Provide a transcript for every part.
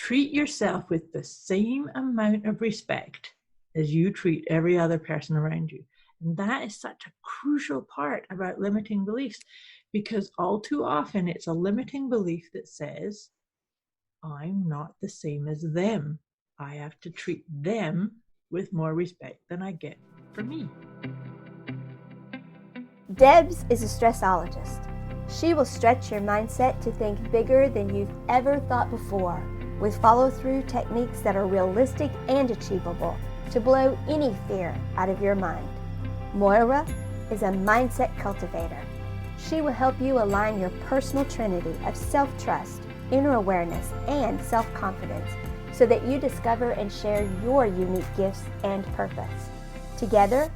treat yourself with the same amount of respect as you treat every other person around you. And that is such a crucial part about limiting beliefs, because all too often it's a limiting belief that says, I'm not the same as them. I have to treat them with more respect than I get for me. Debz is a stressologist. She will stretch your mindset to think bigger than you've ever thought before, with follow-through techniques that are realistic and achievable to blow any fear out of your mind. Moira is a mindset cultivator. She will help you align your personal trinity of self-trust, inner awareness, and self-confidence so that you discover and share your unique gifts and purpose. Together,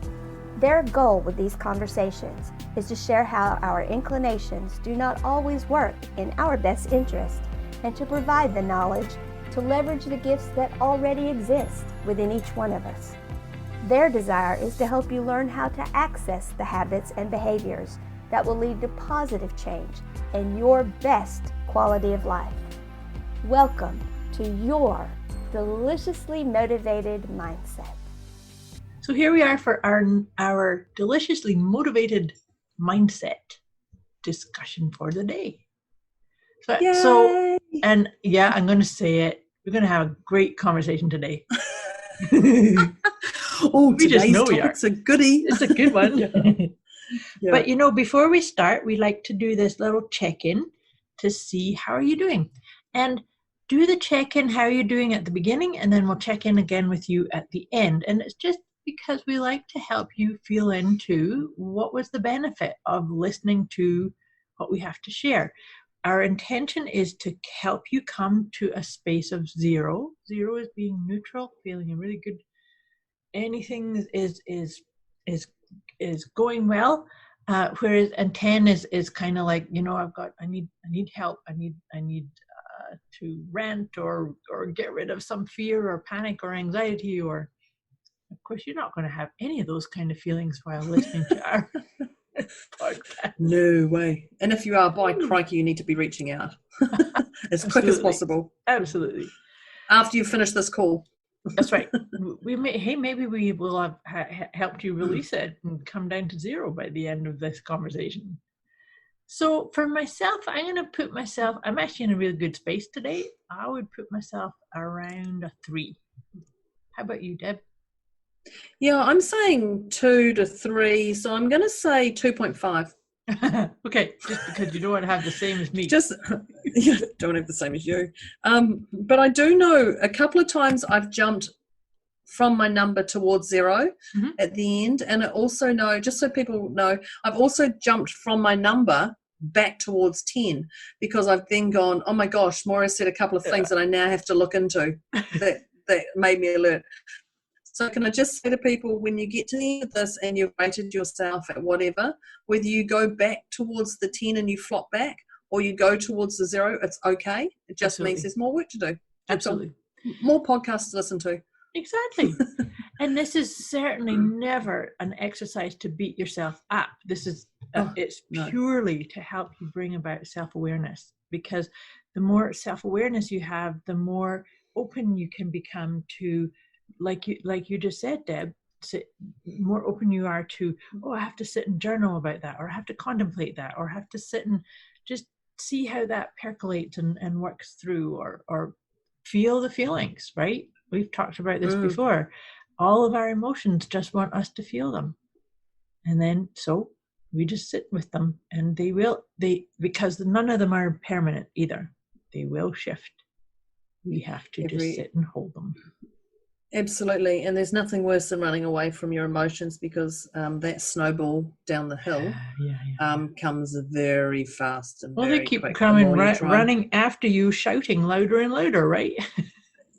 their goal with these conversations is to share how our inclinations do not always work in our best interest, and to provide the knowledge to leverage the gifts that already exist within each one of us. Their desire is to help you learn how to access the habits and behaviors that will lead to positive change and your best quality of life. Welcome to your deliciously motivated mindset. So here we are for our deliciously motivated mindset discussion for the day. So, and yeah, I'm going to say it. We're going to have a great conversation today. Today's topic's a goodie. It's a good one. Yeah. But before we start, we like to do this little check-in to see how are you doing, and do the check-in how are you doing at the beginning, and then we'll check in again with you at the end. And it's just because we like to help you feel into what was the benefit of listening to what we have to share. Our intention is to help you come to a space of 0. 0 is being neutral, feeling really good. Anything is going well, whereas and 10 is kind of like, I need help. I need to rant or get rid of some fear or panic or anxiety, or of course you're not going to have any of those kind of feelings while listening to our podcast. No way. And if you are, by crikey, you need to be reaching out as quick as possible. Absolutely. After you finish this call. That's right. Maybe we will have helped you release it and come down to 0 by the end of this conversation. So for myself, I'm actually in a really good space today. I would put myself around a 3. How about you, Deb? Yeah, I'm saying 2 to 3, so I'm going to say 2.5. Okay, just because you don't want to have the same as me. Don't have the same as you. But I do know a couple of times I've jumped from my number towards 0 at the end. And I also know, just so people know, I've also jumped from my number back towards 10, because I've then gone, oh my gosh, Moira said a couple of things that I now have to look into that made me alert. So can I just say to people, when you get to the end of this and you've rated yourself at whatever, whether you go back towards the 10 and you flop back, or you go towards the 0, it's okay. It just means there's more work to do. Absolutely. More podcasts to listen to. Exactly. And this is certainly never an exercise to beat yourself up. This is, it's purely to help you bring about self-awareness, because the more self-awareness you have, the more open you can become to, like you just said, Deb, more open you are to, I have to sit and journal about that, or I have to contemplate that, or I have to sit and just see how that percolates and works through, or feel the feelings, right? We've talked about this before. All of our emotions just want us to feel them. And then, so we just sit with them, and because none of them are permanent either. They will shift. We have to just sit and hold them. Absolutely. And there's nothing worse than running away from your emotions, because that snowball down the hill comes very fast. And they keep coming running after you, shouting louder and louder, right?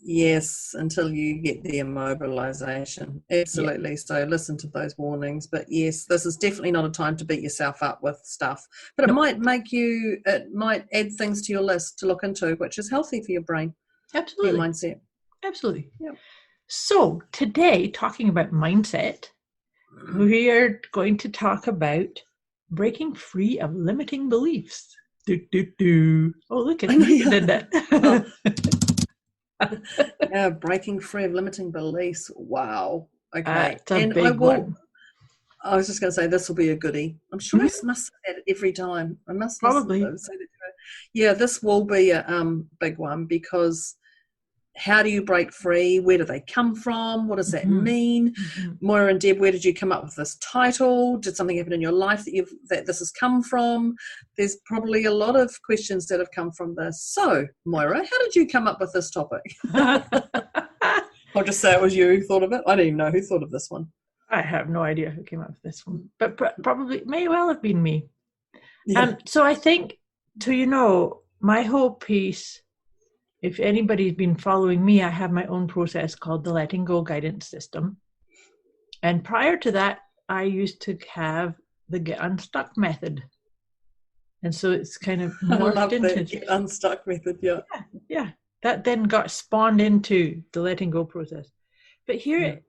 Yes, until you get the immobilization. Absolutely. Yeah. So listen to those warnings. But yes, this is definitely not a time to beat yourself up with stuff. But it might add things to your list to look into, which is healthy for your brain. Absolutely. Your mindset. Absolutely. Yep. So today, talking about mindset, we are going to talk about breaking free of limiting beliefs. Oh, look at me. Did that. Yeah, breaking free of limiting beliefs. Wow. Okay. It's a And big one. I was just going to say this will be a goodie. I'm sure I must say that every time. I must Probably. say that to her. Yeah, this will be a big one, because how do you break free? Where do they come from? What does that mean? Moira and Deb, where did you come up with this title? Did something happen in your life that this has come from? There's probably a lot of questions that have come from this. So, Moira, how did you come up with this topic? I'll just say it was you who thought of it. I don't even know who thought of this one. I have no idea who came up with this one, but probably may well have been me. Yeah. So I think, my whole piece, if anybody's been following me, I have my own process called the Letting Go Guidance System. And prior to that, I used to have the Get Unstuck method. And so it's kind of morphed into the Get Unstuck method, yeah. Yeah. That then got spawned into the letting go process. But here,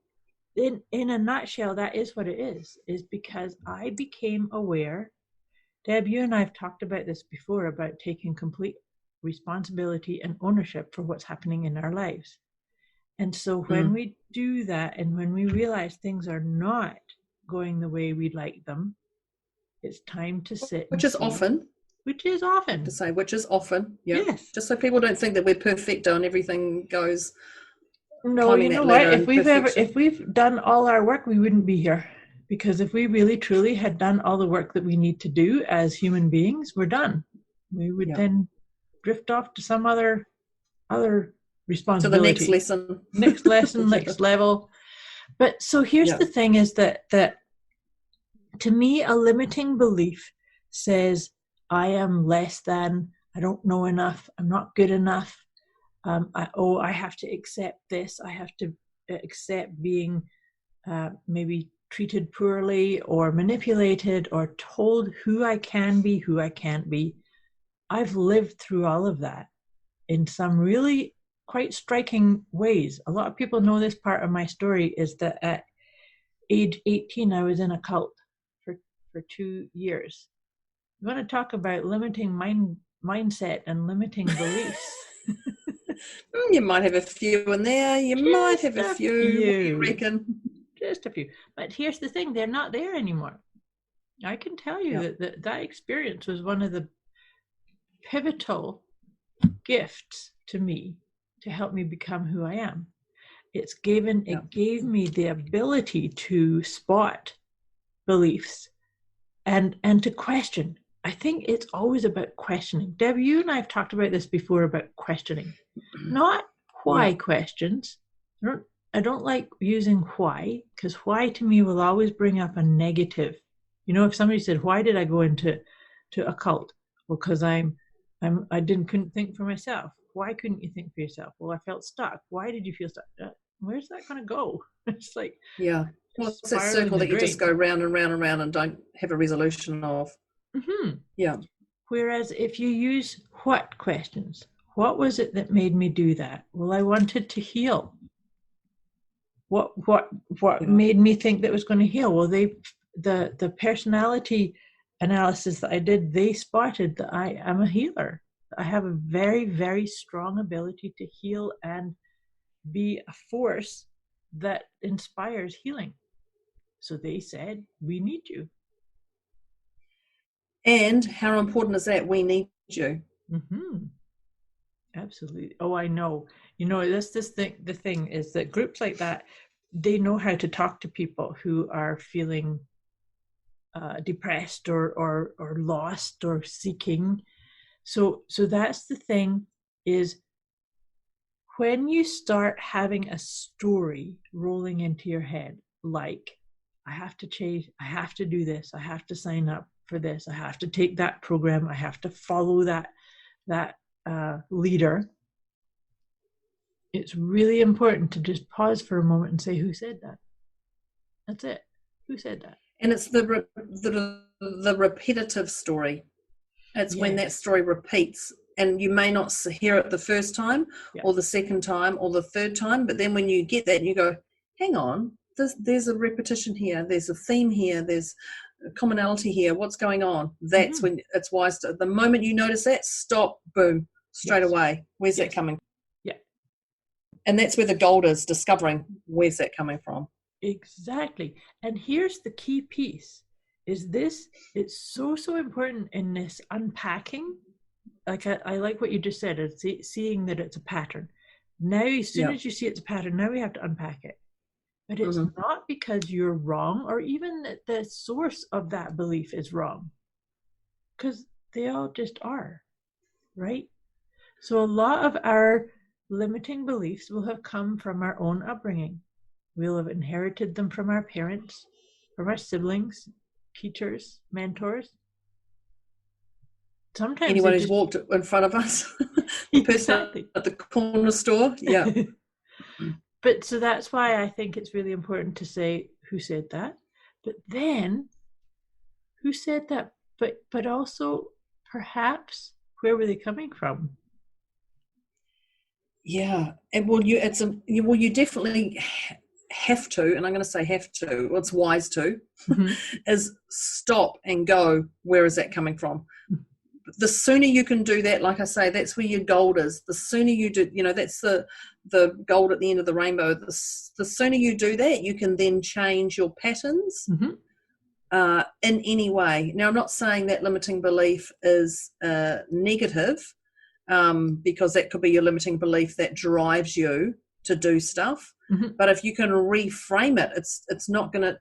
in a nutshell, that is what it is because I became aware. Deb, you and I have talked about this before, about taking complete responsibility and ownership for what's happening in our lives. And so when we do that, and when we realize things are not going the way we'd like them, it's time to sit. Which is often. To say, which is often. Yeah. Yes. Just so people don't think that we're perfecto and everything goes. No, you know what? If we've done all our work, we wouldn't be here. Because if we really truly had done all the work that we need to do as human beings, we're done. We would then drift off to some other responsibility. To the next lesson. Next lesson, next level. But so here's the thing, is that to me, a limiting belief says, I am less than, I don't know enough, I'm not good enough. I have to accept this. I have to accept being maybe treated poorly or manipulated or told who I can be, who I can't be. I've lived through all of that in some really quite striking ways. A lot of people know this part of my story, is that at age 18, I was in a cult for 2 years. You want to talk about limiting mindset and limiting beliefs? You might have a few in there. You might have a few. What do you reckon? Just a few. But here's the thing, they're not there anymore. I can tell you that experience was one of the pivotal gifts to me to help me become who I am. It gave me the ability to spot beliefs and to question. I think it's always about questioning. Deb, you and I have talked about this before, about questioning. Not why questions. I don't like using why, because why to me will always bring up a negative. If somebody said, why did I go into a cult? Well, because I couldn't think for myself. Why couldn't you think for yourself? Well, I felt stuck. Why did you feel stuck? Where's that going to go? It's like, well, it's that circle that you just go round and round and round and don't have a resolution of. Yeah. Whereas if you use what questions, what was it that made me do that? Well, I wanted to heal. What made me think that was going to heal? Well, the personality analysis that I did, they spotted that I am a healer. I have a very, very strong ability to heal and be a force that inspires healing. So they said, we need you. And how important is that? We need you. Absolutely. Oh, I know. The thing is that groups like that, they know how to talk to people who are feeling depressed or lost or seeking. So that's the thing, is when you start having a story rolling into your head, like, I have to change, I have to do this, I have to sign up for this, I have to take that program, I have to follow that leader. It's really important to just pause for a moment and say, who said that? That's it. Who said that? And it's the repetitive story. It's when that story repeats, and you may not hear it the first time or the second time or the third time, but then when you get that, you go, hang on, there's a repetition here, there's a theme here, there's a commonality here, what's going on? That's when it's wise to, the moment you notice that, stop, boom, straight away. Where's that coming? Yeah. And that's where the gold is, discovering where's that coming from. Exactly. And here's the key piece is this, it's so important in this unpacking. Like I like what you just said, it's seeing that it's a pattern. Now, as soon as you see it's a pattern, now we have to unpack it. But it's not because you're wrong or even that the source of that belief is wrong. Because they all just are, right? So a lot of our limiting beliefs will have come from our own upbringing. We'll have inherited them from our parents, from our siblings, teachers, mentors. Sometimes anyone who's walked in front of us, the person at the corner store, yeah. But so that's why I think it's really important to say who said that, but then who said that, but also perhaps where were they coming from? Yeah, and you definitely have to, and I'm going to say have to, well, it's wise to, is stop and go, where is that coming from? The sooner you can do that, like I say, that's where your gold is. The sooner you do, that's the gold at the end of the rainbow. The sooner you do that, you can then change your patterns in any way. Now, I'm not saying that limiting belief is negative, because that could be your limiting belief that drives you to do stuff. But if you can reframe it, it's not going to.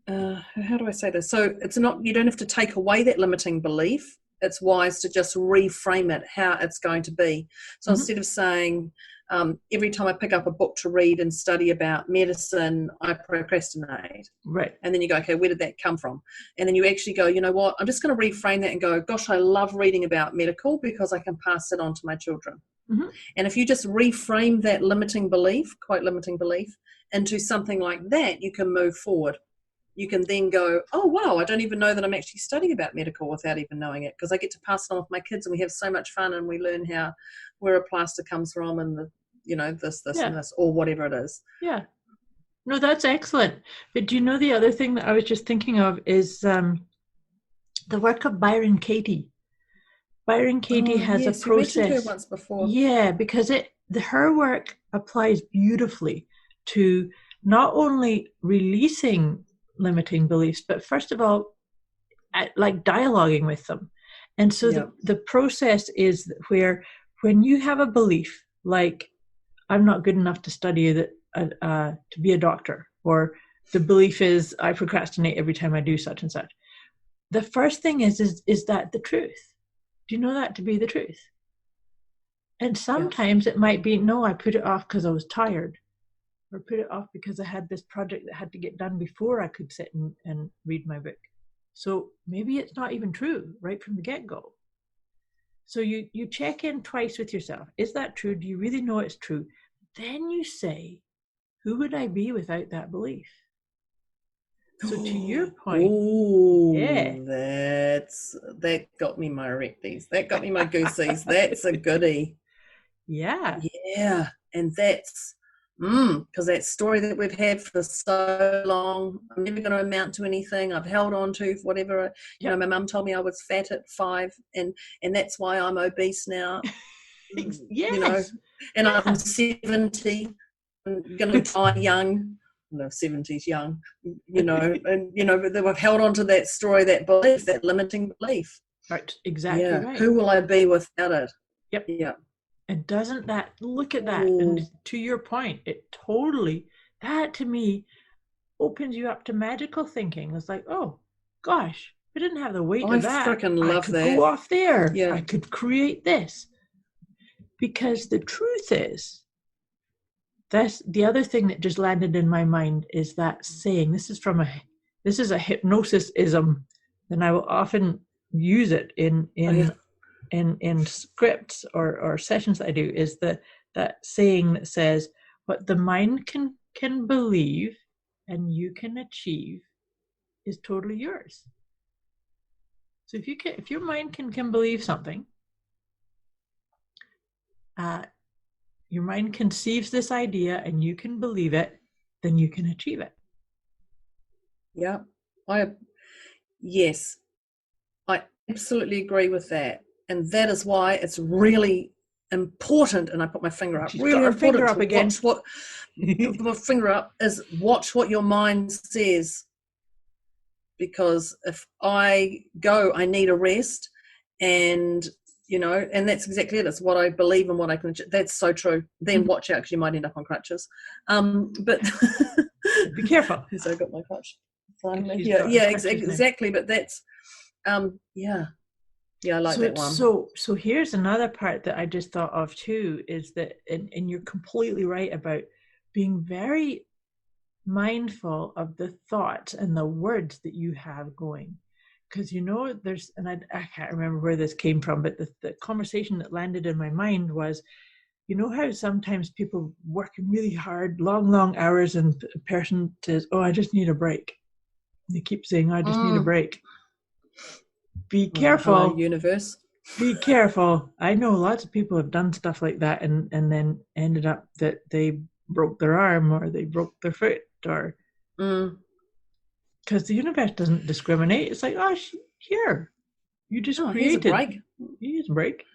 How do I say this? So it's not, you don't have to take away that limiting belief. It's wise to just reframe it, how it's going to be. So instead of saying, every time I pick up a book to read and study about medicine, I procrastinate. Right. And then you go, okay, where did that come from? And then you actually go, you know what, I'm just going to reframe that and go, gosh, I love reading about medical because I can pass it on to my children. And if you just reframe that limiting belief, quite limiting belief, into something like that, you can move forward. You can then go, oh, wow, I don't even know that I'm actually studying about medical without even knowing it, because I get to pass it on with my kids and we have so much fun and we learn where a plaster comes from and this and this, or whatever it is. Yeah. No, that's excellent. But do you know the other thing that I was just thinking of is the work of Byron Katie. Byron Katie has a process. You mentioned her once before. Yeah, because her work applies beautifully to not only releasing limiting beliefs, but first of all, like dialoguing with them. And so the process is where when you have a belief like I'm not good enough to study to be a doctor, or the belief is I procrastinate every time I do such and such, the first thing is that the truth? Do you know that to be the truth? And sometimes it might be, no, I put it off because I was tired, or put it off because I had this project that had to get done before I could sit and read my book. So maybe it's not even true right from the get-go. So you check in twice with yourself. Is that true? Do you really know it's true? Then you say, who would I be without that belief? So to your point, that got me my erecties. That got me my goosies. That's a goodie. Yeah. Yeah. And that's because that story that we've had for so long, I'm never going to amount to anything. I've held on to whatever. My mum told me I was fat at 5, and that's why I'm obese now. Yes. And I'm 70. I'm going to die young. No, 70's young, but they've held on to that story, that belief, that limiting belief. Right, exactly right. Who will I be without it? Yep. Yeah. And doesn't that, look at that, and to your point, that to me opens you up to magical thinking. It's like, oh, gosh, I didn't have the weight of that. I freaking love that. I could go off there. Yeah. I could create this. Because the truth is, that's the other thing that just landed in my mind is that saying, this is a hypnosis-ism, and I will often use it in scripts or sessions that I do, is that saying that says, what the mind can believe and you can achieve is totally yours. So if your mind can believe something, your mind conceives this idea and you can believe it, then you can achieve it. Yeah. I absolutely agree with that. And that is why it's really important, and I put my finger up. She's Really got her important finger up to again. watch what my finger up is. Watch what your mind says, because if I go, I need a rest, and and that's exactly it. It's what I believe and what I can. That's so true. Then watch out, because you might end up on crutches. But be careful. So I got my crutch. Exactly. But that's yeah, I like that one. So here's another part that I just thought of too, is that, and you're completely right about being very mindful of the thoughts and the words that you have going. Because there's, and I can't remember where this came from, but the conversation that landed in my mind was, how sometimes people working really hard, long hours, and a person says, "Oh, I just need a break." They keep saying, "I just need a break." Be careful. Hello, universe. Be careful. I know lots of people have done stuff like that and then ended up that they broke their arm or they broke their foot, or because the universe doesn't discriminate. It's like, oh, here, you just created. Here's a break.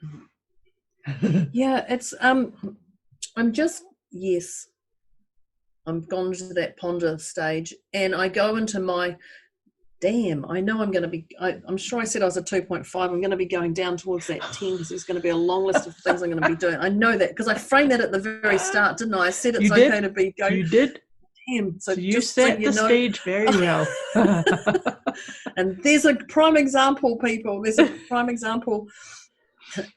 Yeah, it's I'm gone to that ponder stage, and I go into my I know I'm going to be, I'm sure I said I was a 2.5. I'm going to be going down towards that 10, because there's going to be a long list of things I'm going to be doing. I know that, because I framed that at the very start, didn't I? I said it's okay to be going. You did. Damn. So you set the stage very well. And there's a prime example, people. There's a prime example.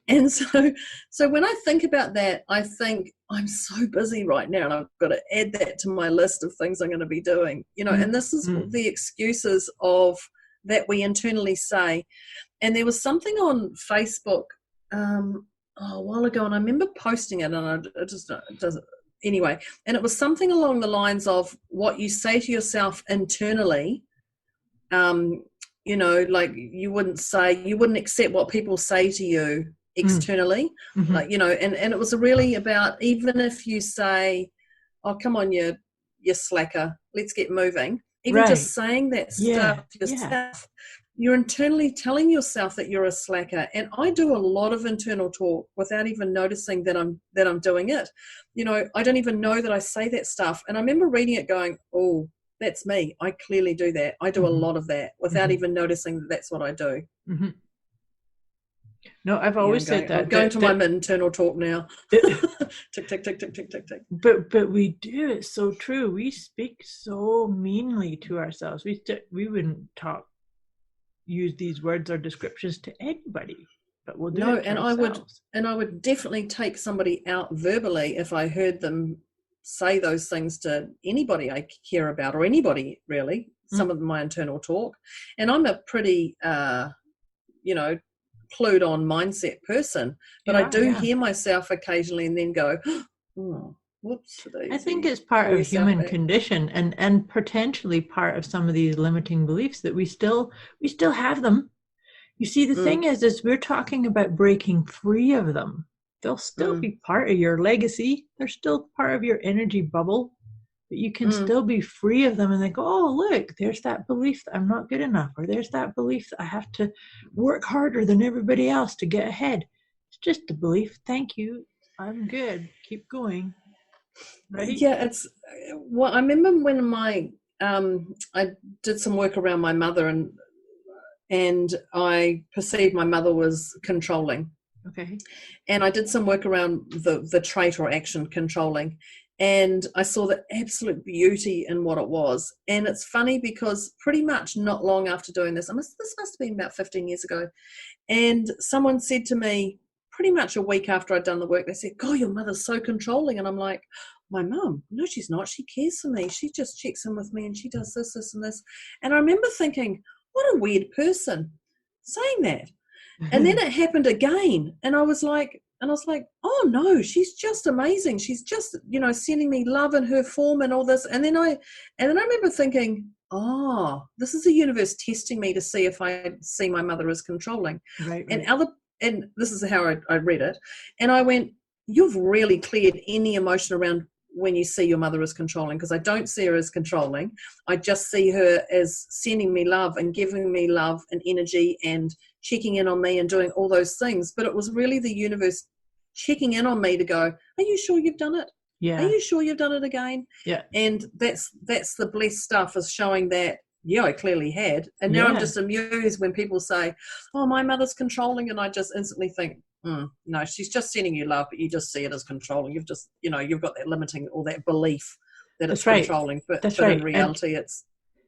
And so when I think about that, I think I'm so busy right now, and I've got to add that to my list of things I'm going to be doing, and this is the excuses of that we internally say. And there was something on Facebook a while ago, and I remember posting it, and it just doesn't anyway, and it was something along the lines of what you say to yourself internally. Like you wouldn't accept what people say to you externally, like, and it was really about, even if you say, "Oh, come on, you slacker, let's get moving," even just saying that stuff to yourself, you're internally telling yourself that you're a slacker. And I do a lot of internal talk without even noticing that I'm doing it. I don't even know that I say that stuff. And I remember reading it going, "Oh, that's me. I clearly do that. I do a lot of that without even noticing that that's what I do." No, I've always said that. I'm going to my internal talk now. Tick, tick, tick, tick, tick, tick, tick. But we do. It's so true. We speak so meanly to ourselves. We wouldn't use these words or descriptions to anybody, but we'll do it to ourselves. I would definitely take somebody out verbally if I heard them say those things to anybody I care about, or anybody really, some of my internal talk. And I'm a pretty clued on mindset person, but I do hear myself occasionally and then go, "Oh, whoops." I think it's part of human condition, and potentially part of some of these limiting beliefs that we still have them. You see, the thing is we're talking about breaking free of them. They'll still be part of your legacy. They're still part of your energy bubble, but you can still be free of them and then go, "Oh, look, there's that belief that I'm not good enough," or "There's that belief that I have to work harder than everybody else to get ahead." It's just a belief. Thank you. I'm good. Keep going. Ready? Yeah, it's well, I remember when I did some work around my mother, and I perceived my mother was controlling. Okay. And I did some work around the trait or action, controlling, and I saw the absolute beauty in what it was. And it's funny because pretty much not long after doing this must have been about 15 years ago, and someone said to me, pretty much a week after I'd done the work, they said, "God, your mother's so controlling." And I'm like, "My mum? No, she's not. She cares for me. She just checks in with me, and she does this, this, and this." And I remember thinking, what a weird person saying that. And then it happened again, and I was like, "Oh no, she's just amazing. She's just, sending me love in her form and all this." And then I remember thinking, "Oh, this is the universe testing me to see if I see my mother as controlling." Right. And this is how I read it. And I went, "You've really cleared any emotion around when you see your mother as controlling, because I don't see her as controlling. I just see her as sending me love and giving me love and energy and checking in on me and doing all those things." But it was really the universe checking in on me to go, are you sure you've done it? Yeah. Are you sure you've done it again? Yeah. And that's the blessed stuff, is showing that, yeah, I clearly had. And now I'm just amused when people say, oh, my mother's controlling, and I just instantly think, no, she's just sending you love, but you just see it as controlling. You've just, you've got that limiting or that belief that it's controlling, but in reality it's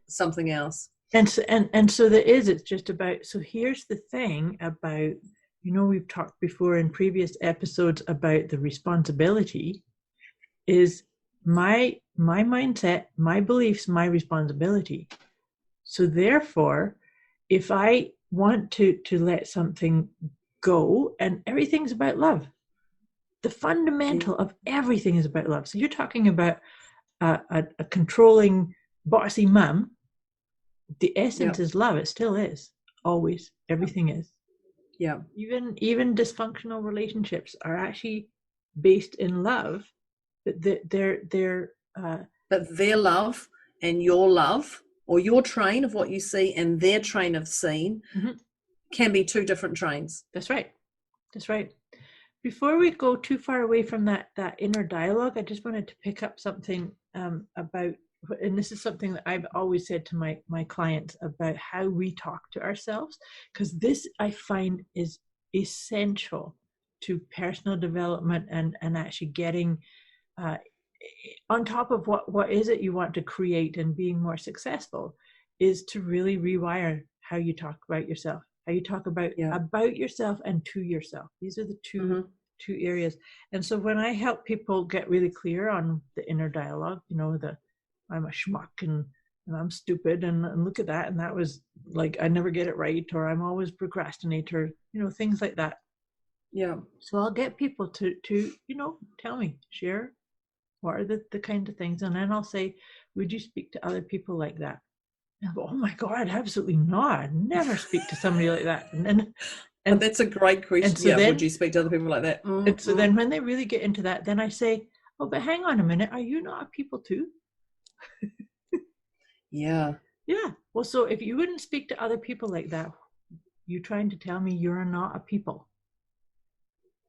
something else. And so it's just about, so here's the thing about, we've talked before in previous episodes about the responsibility is my mindset, my beliefs, my responsibility. So therefore, if I want to let something go, and everything's about love, the fundamental of everything is about love. So you're talking about a controlling, bossy mum. The essence is love. It still is. Always. Everything is. Yeah. Even dysfunctional relationships are actually based in love. But but their love and your love, or your train of what you see and their train of seeing, can be two different trains. That's right. Before we go too far away from that inner dialogue, I just wanted to pick up something about, and this is something that I've always said to my clients about how we talk to ourselves, because this I find is essential to personal development and actually getting on top of what is it you want to create and being more successful, is to really rewire how you talk about yourself, how you talk about yourself and to yourself. These are the two areas. And so when I help people get really clear on the inner dialogue, I'm a schmuck and I'm stupid and look at that, and that was like, I never get it right, or I'm always procrastinator, things like that. Yeah. So I'll get people to tell me, share what are the kind of things, and then I'll say, would you speak to other people like that? And I go, oh my God, absolutely not. I'd never speak to somebody like that. And that's a great question. So then, would you speak to other people like that? And so then when they really get into that, then I say, oh, but hang on a minute, are you not a people too? Yeah. Well, so if you wouldn't speak to other people like that, you're trying to tell me you're not a people.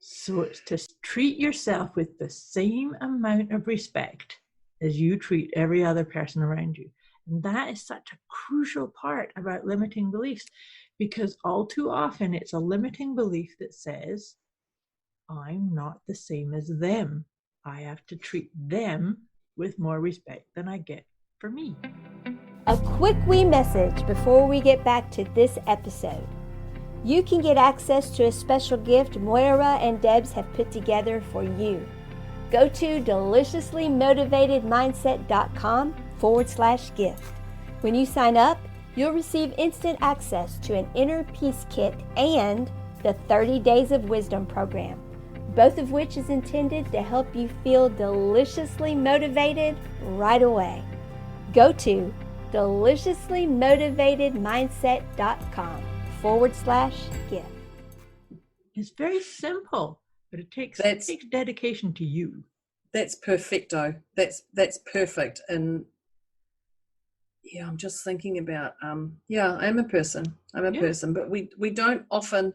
So it's to treat yourself with the same amount of respect as you treat every other person around you. And that is such a crucial part about limiting beliefs, because all too often it's a limiting belief that says, I'm not the same as them. I have to treat them with more respect than I get for me. A quick wee message before we get back to this episode. You can get access to a special gift Moira and Debz have put together for you. Go to deliciouslymotivatedmindset.com/gift. When you sign up, you'll receive instant access to an inner peace kit and the 30 Days of Wisdom program, both of which is intended to help you feel deliciously motivated right away. Go to deliciouslymotivatedmindset.com/gift. It's very simple, but it takes dedication to you. That's perfecto. That's perfect. And I'm just thinking about I'm a person, but we don't often,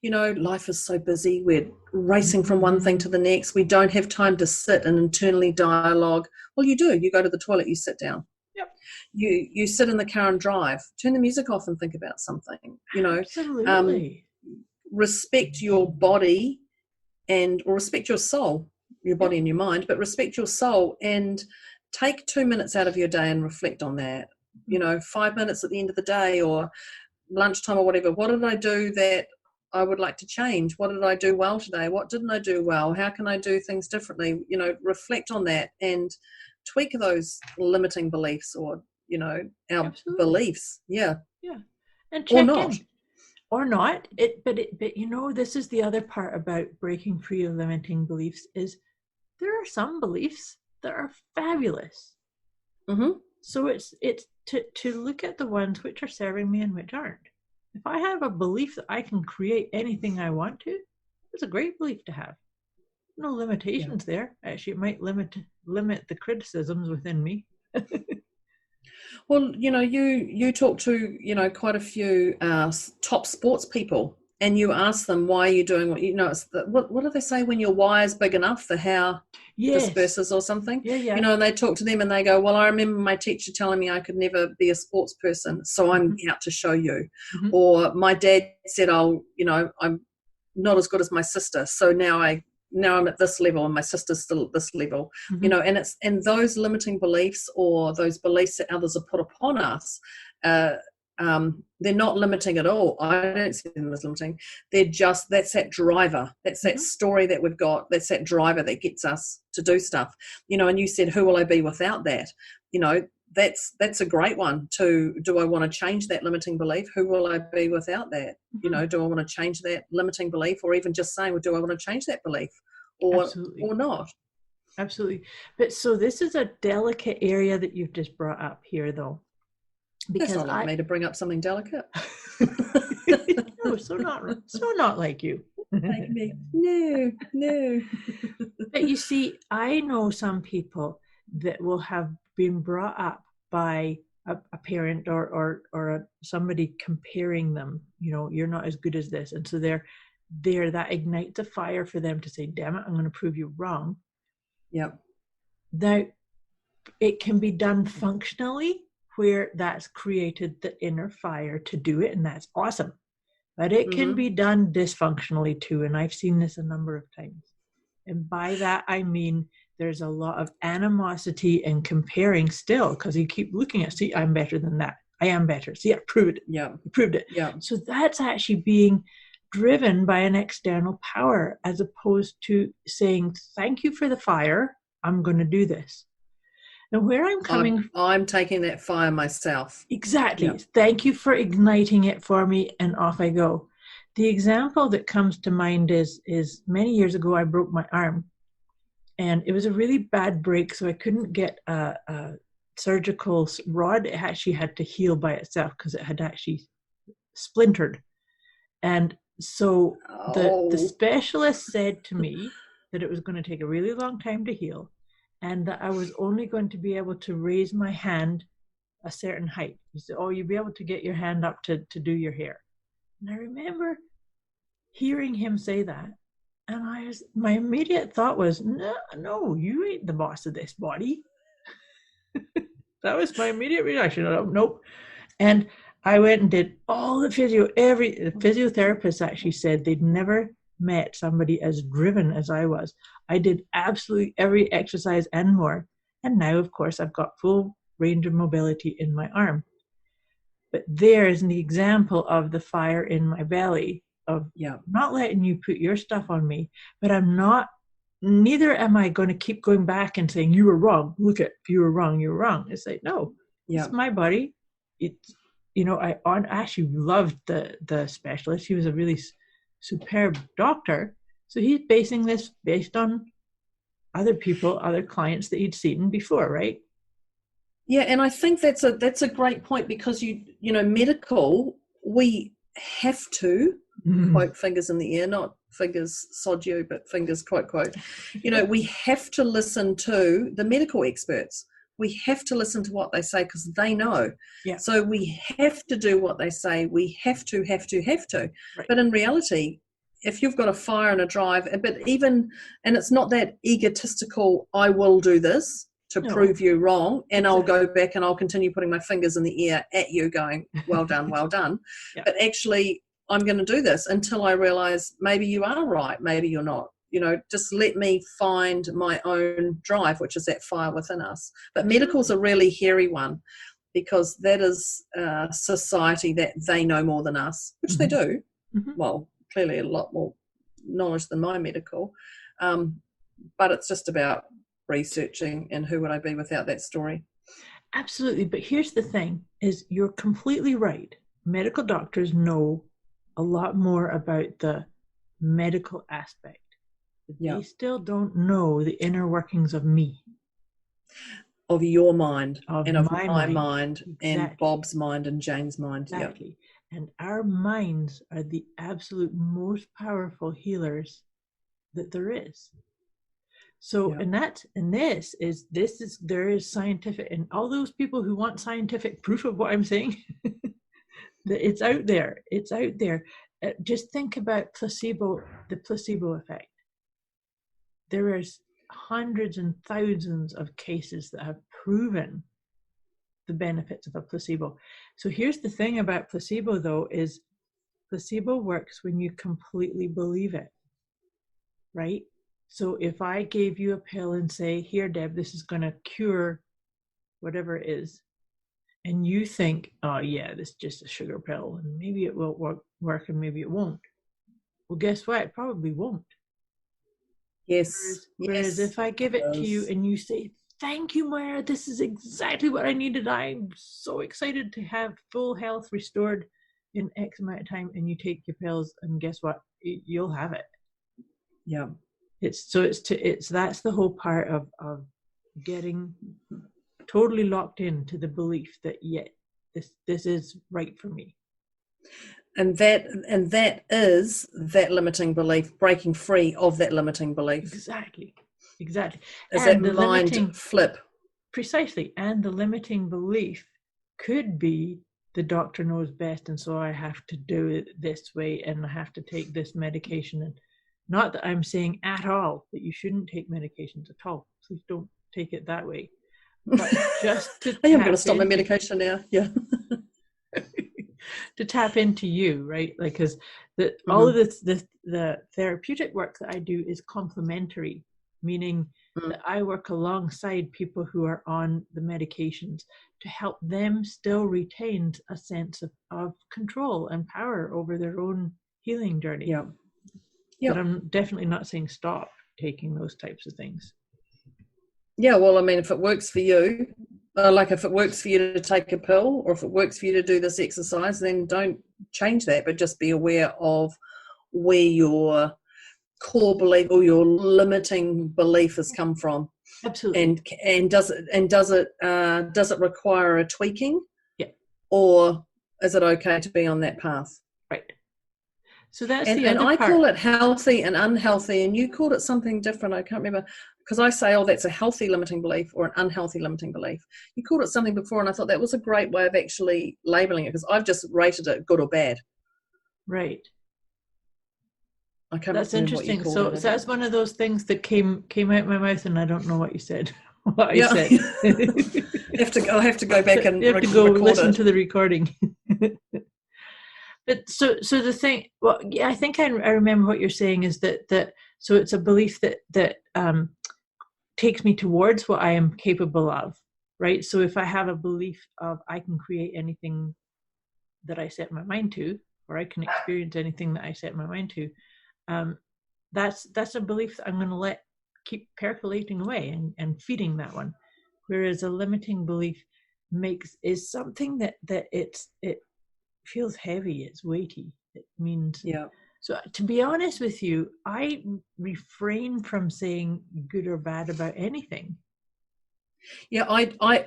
life is so busy, we're racing from one thing to the next, we don't have time to sit and internally dialogue. Well, you do. You go to the toilet, you sit down. Yep. You sit in the car and drive, turn the music off and think about something. Absolutely. Respect your body or respect your soul, your body and your mind, but respect your soul and take 2 minutes out of your day and reflect on that. 5 minutes at the end of the day or lunchtime or whatever. What did I do that I would like to change? What did I do well today? What didn't I do well? How can I do things differently? Reflect on that and tweak those limiting beliefs or, our Absolutely. beliefs. Yeah. And check in. Or not. But this is the other part about breaking free of limiting beliefs, is there are some beliefs that are fabulous. Mm-hmm. So it's to look at the ones which are serving me and which aren't. If I have a belief that I can create anything I want to, it's a great belief to have. No limitations there. Actually, it might limit the criticisms within me. Well, you talk to, quite a few top sports people, and you ask them, why are you doing what you know? It's what do they say, when your why is big enough, the how Yes. disperses or something? Yeah. You know, and they talk to them and they go, well, I remember my teacher telling me I could never be a sports person, so I'm out to show you. Or my dad said, I'm not as good as my sister, so now I'm at this level and my sister's still at this level. You know, and those limiting beliefs, or those beliefs that others have put upon us, they're not limiting at all. I don't see them as limiting. They're just, that's that driver. That's that story that we've got. That's that driver that gets us to do stuff. You know, and you said, who will I be without that? You know, that's a great one too. Do I want to change that limiting belief? Who will I be without that? You know, do I want to change that limiting belief? Or even just saying, well, do I want to change that belief or not? Absolutely. But so this is a delicate area that you've just brought up here, though. Because that's not like me to bring up something delicate. No, so not like you. Like me. No. But you see, I know some people that will have been brought up by a parent or somebody comparing them. You know, you're not as good as this, and so they're that ignites a fire for them to say, "Damn it, I'm going to prove you wrong." Yep. Now, it can be done functionally, where that's created the inner fire to do it, and that's awesome. But it can be done dysfunctionally too, and I've seen this a number of times. And by that I mean there's a lot of animosity and comparing still, because you keep looking at, see, I'm better than that. I am better. See, I proved it. Yeah. I proved it. Yeah. So that's actually being driven by an external power, as opposed to saying, thank you for the fire, I'm going to do this. And where I'm coming, I'm taking that fire myself. Exactly. Yeah. Thank you for igniting it for me, and off I go. The example that comes to mind is many years ago I broke my arm, and it was a really bad break, so I couldn't get a surgical rod. It actually had to heal by itself because it had actually splintered. And so the specialist said to me that it was going to take a really long time to heal, and that I was only going to be able to raise my hand a certain height. He said, oh, you'll be able to get your hand up to do your hair. And I remember hearing him say that, and my immediate thought was, no, you ain't the boss of this body. That was my immediate reaction. Nope. And I went and did all the physio. The physiotherapist actually said they'd never met somebody as driven as I was. I did absolutely every exercise and more. And now, of course, I've got full range of mobility in my arm. But there's an example of the fire in my belly of not letting you put your stuff on me, but neither am I going to keep going back and saying, you were wrong. Look at, you were wrong, you were wrong. It's like, no, it's my body. It's, I actually loved the specialist. He was a really superb doctor. So he's basing this based on other people, other clients that he'd seen before, right? Yeah, and I think that's a great point, because medical, we have to quote fingers in the air, not fingers sod you, but fingers quote. We have to listen to the medical experts. We have to listen to what they say, because they know. Yeah. So we have to do what they say. We have to. Right. But in reality, if you've got a fire and a drive, and it's not that egotistical, I will do this to prove you wrong, and I'll go back and I'll continue putting my fingers in the air at you going, well done, well done. Yeah. But actually, I'm going to do this until I realize maybe you are right, maybe you're not. Just let me find my own drive, which is that fire within us. But medical's a really hairy one, because that is society that they know more than us, which they do. Mm-hmm. Well, clearly a lot more knowledge than my medical. But it's just about researching, and who would I be without that story? Absolutely. But here's the thing, is you're completely right. Medical doctors know a lot more about the medical aspect. They still don't know the inner workings of me. Of your mind, and of my mind, exactly. And Bob's mind, and Jane's mind. Exactly. Yep. And our minds are the absolute most powerful healers that there is. So, there is scientific, and all those people who want scientific proof of what I'm saying, that it's out there. just think about the placebo effect. There is hundreds and thousands of cases that have proven the benefits of a placebo. So here's the thing about placebo, though, is placebo works when you completely believe it, right? So if I gave you a pill and say, here, Deb, this is going to cure whatever it is, and you think, oh yeah, this is just a sugar pill, and maybe it will work and maybe it won't. Well, guess what? It probably won't. Yes. Whereas if I give it to you and you say, thank you, Moira, this is exactly what I needed. I'm so excited to have full health restored in X amount of time, and you take your pills, and guess what? You'll have it. Yeah. That's the whole part of getting totally locked into the belief that this is right for me. And that is that limiting belief, breaking free of that limiting belief. Exactly. Is and that mind flip. Precisely. And the limiting belief could be the doctor knows best, and so I have to do it this way, and I have to take this medication. And not that I'm saying at all that you shouldn't take medications at all. Please don't take it that way. But just to I am going to stop my medication now. Yeah. To tap into you, right? Like, because all of the therapeutic work that I do is complementary, meaning that I work alongside people who are on the medications to help them still retain a sense of control and power over their own healing journey. Yeah. But I'm definitely not saying stop taking those types of things. Yeah, well, I mean, if it works for you, like if it works for you to take a pill, or if it works for you to do this exercise, then don't change that, but just be aware of where your core belief or your limiting belief has come from. Absolutely. And does it require a tweaking? Yeah. Or is it okay to be on that path? Right. So that's the other part. Call it healthy and unhealthy, and you called it something different. I can't remember, because I say, oh, that's a healthy limiting belief or an unhealthy limiting belief. You called it something before, and I thought that was a great way of actually labeling it, because I've just rated it good or bad. Right. I can't That's remember interesting. What you So that's one of those things that came out my mouth, and I don't know what you said. I said. I'll have to go back and you have to go listen to the recording. But so the thing, well, yeah, I think I remember what you're saying is that so it's a belief that takes me towards what I am capable of, right? So if I have a belief of I can create anything that I set my mind to, or I can experience anything that I set my mind to, that's a belief that I'm going to keep percolating away and feeding that one. Whereas a limiting belief is something that it feels heavy, it's weighty. It means, yeah. So to be honest with you, I refrain from saying good or bad about anything. Yeah, I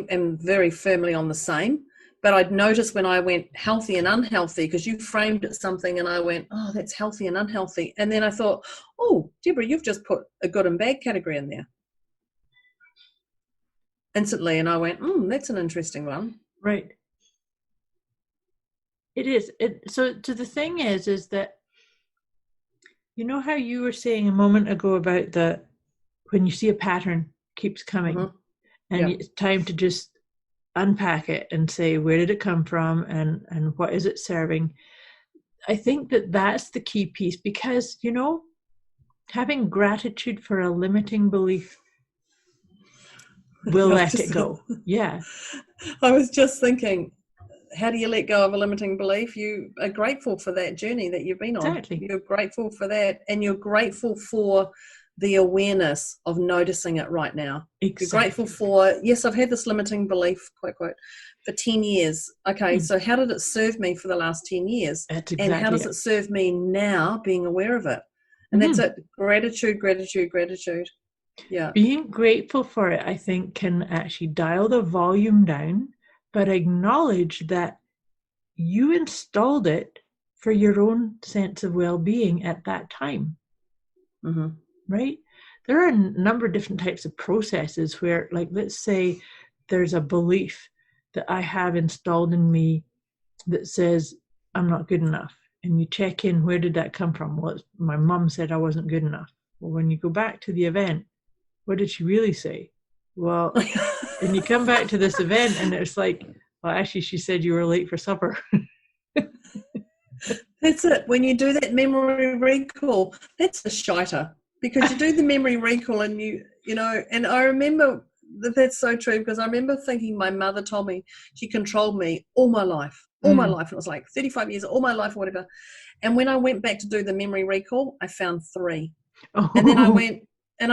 am very firmly on the same. But I'd noticed when I went healthy and unhealthy, because you framed it something, and I went, oh, that's healthy and unhealthy. And then I thought, oh, Deborah, you've just put a good and bad category in there. Instantly. And I went, that's an interesting one. Right. It is. So the thing is that, you know how you were saying a moment ago about when you see a pattern keeps coming, and it's time to just unpack it and say, where did it come from, and what is it serving? I think that's the key piece, because, you know, having gratitude for a limiting belief will let it go. Yeah. I was just thinking, how do you let go of a limiting belief? You are grateful for that journey that you've been on. Exactly. You're grateful for that, and you're grateful for the awareness of noticing it right now. Exactly. You're grateful for, yes, I've had this limiting belief, quote, for 10 years. Okay, so how did it serve me for the last 10 years? That's exactly and how does it serve me now, being aware of it? And that's it. Gratitude, gratitude, gratitude. Yeah. Being grateful for it, I think, can actually dial the volume down, but acknowledge that you installed it for your own sense of well-being at that time. Mm-hmm. Right? There are a number of different types of processes where, like, let's say there's a belief that I have installed in me that says I'm not good enough. and you check in, where did that come from? Well, my mum said I wasn't good enough. Well, when you go back to the event, what did she really say? Well, and you come back to this event and it's like, well, actually, she said you were late for supper. That's it. When you do that memory recall, that's a shiter, because you do the memory recall and you know, and I remember that's so true, because I remember thinking my mother told me she controlled me all my life. All my life. It was like 35 years, all my life or whatever. And when I went back to do the memory recall, I found 3. Oh. And then I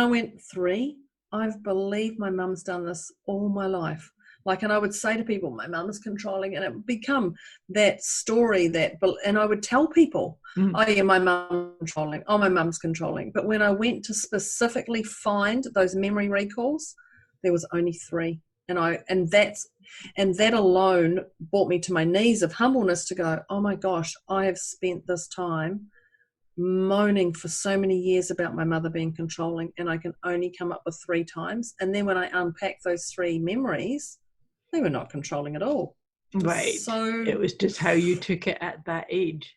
went 3? I've believed my mum's done this all my life. Like, and I would say to people, my mum's controlling, and it would become that story and I would tell people, oh yeah, my mum's controlling. Oh, my mum's controlling. But when I went to specifically find those memory recalls, there was only 3. And that alone brought me to my knees of humbleness to go, oh my gosh, I have spent this time moaning for so many years about my mother being controlling, and I can only come up with 3 times. And then when I unpack those 3 memories, they were not controlling at all. Right. So it was just how you took it at that age.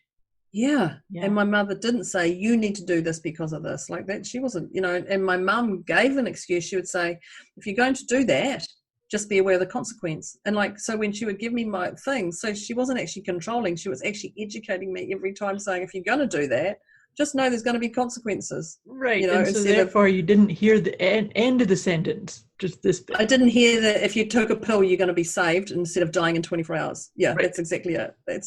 Yeah. And my mother didn't say, you need to do this because of this. Like that, she wasn't, and my mum gave an excuse. She would say, if you're going to do that, just be aware of the consequence. And like, so when she would give me my things, so she wasn't actually controlling, she was actually educating me every time, saying, if you're going to do that, just know there's going to be consequences. Right. And so therefore you didn't hear the end of the sentence, just this bit. I didn't hear that if you took a pill, you're going to be saved instead of dying in 24 hours. Yeah, right. That's exactly it. But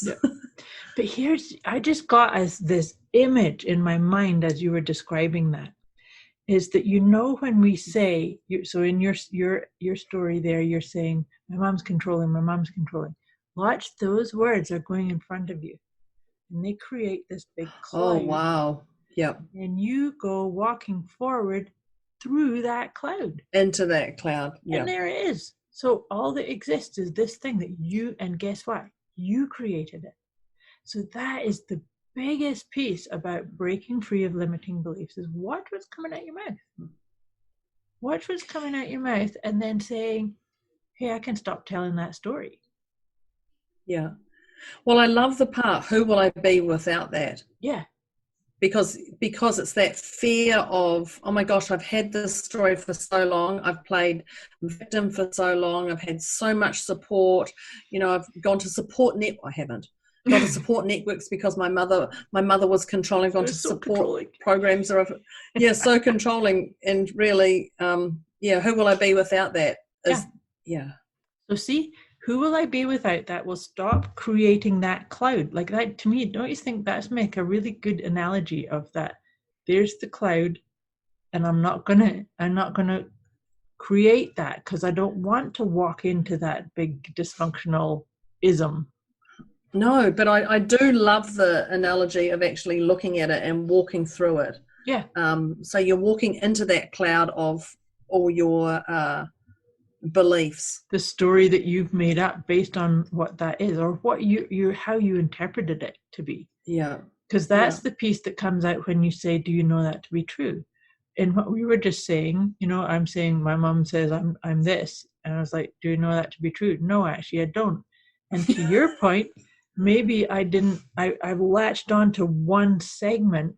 I just got this image in my mind as you were describing that, is that, when we say, so in your story there, you're saying, my mom's controlling. Watch, those words are going in front of you. And they create this big cloud. Oh, wow. Yep. And you go walking forward through that cloud. Into that cloud. Yeah. And there it is. So all that exists is this thing that and guess what? You created it. So that is the biggest piece about breaking free of limiting beliefs, is watch what's coming out your mouth. Watch what's coming out your mouth and then saying, hey, I can stop telling that story. Yeah. Well, I love the part, who will I be without that? Yeah. Because it's that fear of, oh my gosh, I've had this story for so long. I've played victim for so long. I've had so much support. I've gone to support I haven't. Gone to support networks because my mother was controlling. Gone to support programs that are, so controlling. And really, who will I be without that? So see, who will I be without that will stop creating that cloud. Like that, to me, don't you think that's make a really good analogy of that? There's the cloud, and I'm not gonna create that, because I don't want to walk into that big dysfunctional ism. No, but I do love the analogy of actually looking at it and walking through it. Yeah. So you're walking into that cloud of all your beliefs, the story that you've made up based on what that is, or what you how you interpreted it to be. Yeah. Because that's the piece that comes out when you say, do you know that to be true? And what we were just saying, I'm saying my mom says I'm this, and I was like, do you know that to be true? No, actually I don't. And to your point, maybe I've latched on to one segment,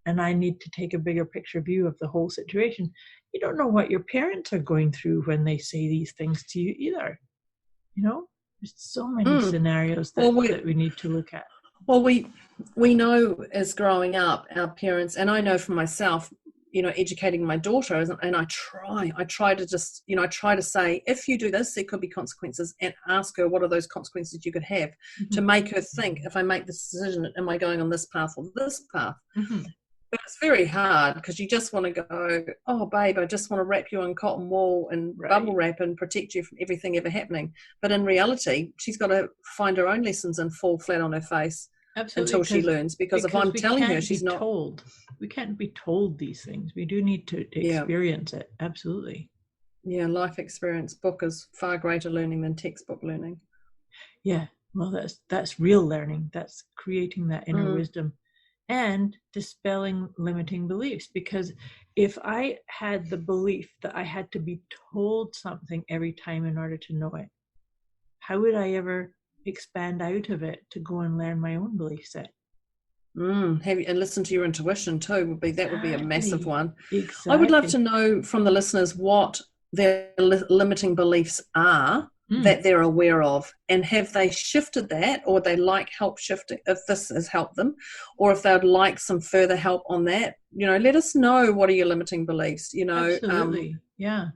and I need to take a bigger picture view of the whole situation. You don't know what your parents are going through when they say these things to you either. There's so many scenarios that we need to look at. Well, we know as growing up, our parents, and I know for myself, educating my daughter, and I try to just, I try to say, if you do this, there could be consequences, and ask her what are those consequences you could have, to make her think, if I make this decision, am I going on this path or this path? But it's very hard, because you just want to go, oh babe, I just want to wrap you in cotton wool and bubble wrap and protect you from everything ever happening. But in reality, she's got to find her own lessons and fall flat on her face. Absolutely, until she learns, because if I'm telling her she's not told, we can't be told these things. We do need to experience it. Absolutely. Yeah, life experience book is far greater learning than textbook learning. Yeah, well, that's real learning. That's creating that inner wisdom and dispelling limiting beliefs. Because if I had the belief that I had to be told something every time in order to know it, how would I ever expand out of it to go and learn my own belief set? And listen to your intuition too. That would be a massive one. Exactly. I would love to know from the listeners what their limiting beliefs are that they're aware of, and have they shifted that, or they like help shifting, if this has helped them, or if they'd like some further help on that. Let us know, what are your limiting beliefs. Absolutely. Yeah.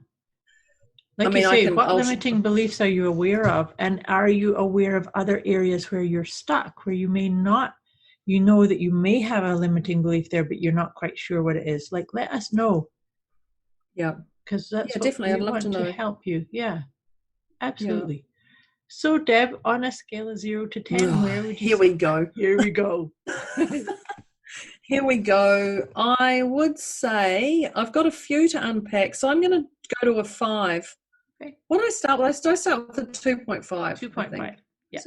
Like you say, what limiting beliefs are you aware of? And are you aware of other areas where you're stuck, where you may not, that you may have a limiting belief there, but you're not quite sure what it is? Like, let us know. Yeah. Because that's what definitely. I'd love want to know. to help you. Yeah, absolutely. Yeah. So, Deb, on a scale of 0 to 10, where would you Here we go. Here we go. Here we go. I would say I've got a few to unpack, so I'm going to go to a 5. Okay. What do I start with? I start with a 2.5. 2.5. Yeah.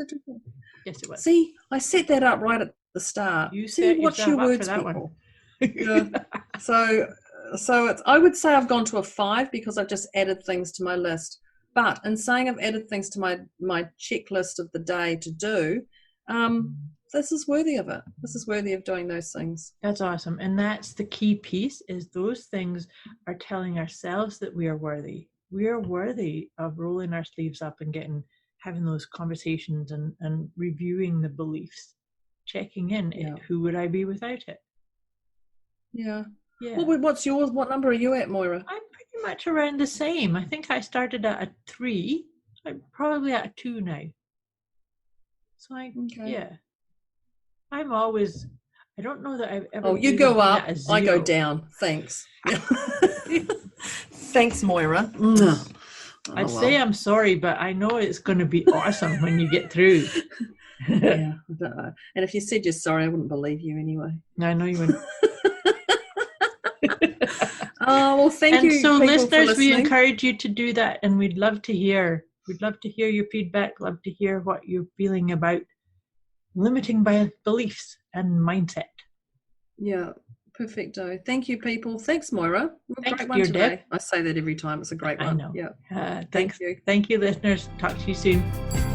Yes, it was. See, I set that up right at the start. You see, watch your words, people. Yeah. So I would say I've gone to a 5 because I've just added things to my list. But in saying I've added things to my checklist of the day to do, this is worthy of it. This is worthy of doing those things. That's awesome. And that's the key piece, is those things are telling ourselves that we are worthy. We are worthy of rolling our sleeves up and having those conversations and reviewing the beliefs, checking in. Yeah. Who would I be without it? Yeah. Yeah. What's yours? What number are you at, Moira? I'm pretty much around the same. I think I started at a 3. I'm probably at a 2 now. So yeah. I'm always, I don't know that I've ever. Oh, you go up, I go down. Thanks. Thanks, Moira. I'd say I'm sorry, but I know it's going to be awesome when you get through. Yeah. And if you said you're sorry, I wouldn't believe you anyway. I know you wouldn't. Oh, well, thank you. And so, listeners, we encourage you to do that, and we'd love to hear your feedback, love to hear what you're feeling about limiting beliefs and mindset. Yeah, perfecto. Thank you, people. Thanks, Moira. Thanks, dear Deb. I say that every time. It's a great one. I know. Yeah. Thanks. Thank you, listeners. Talk to you soon.